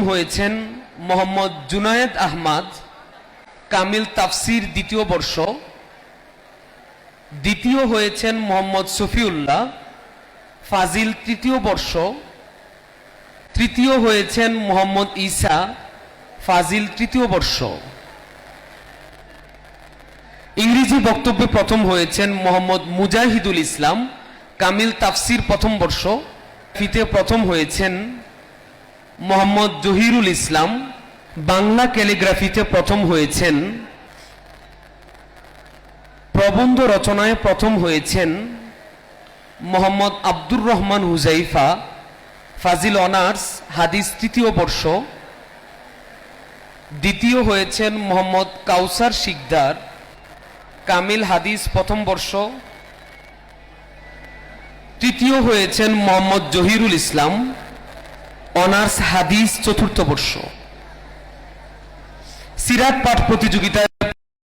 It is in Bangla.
হয়েছেন মোহাম্মদ জুনায়েদ আহমদ, কামিল তাফসির দ্বিতীয় বর্ষ। দ্বিতীয় হয়েছেন মোহাম্মদ শফিউল্লাহ, ফাজিল তৃতীয় বর্ষ। তৃতীয় হয়েছেন মোহাম্মদ ঈসা, ফাজিল তৃতীয় বর্ষ। ইংরেজি বক্তব্যে প্রথম হয়েছেন মোহাম্মদ মুজাহিদুল ইসলাম, কামিল তাফসির প্রথম বর্ষ। ফিতে প্রথম হয়েছেন মোহাম্মদ জহিরুল ইসলাম, বাংলা ক্যালিগ্রাফিতে প্রথম হয়েছেন। প্রবন্ধ রচনায় প্রথম হয়েছেন মোহাম্মদ আব্দুর রহমান হুজাইফা, ফাজিল অনার্স হাদিস তৃতীয় বর্ষ। দ্বিতীয় হয়েছেন মোহাম্মদ কাউসার শিকদার, কামিল হাদিস প্রথম বর্ষ। তৃতীয় হয়েছেন মোহাম্মদ জহিরুল ইসলাম, অনার্স হাদিস চতুর্থ বর্ষ। সিরাত পাঠ প্রতিযোগিতায়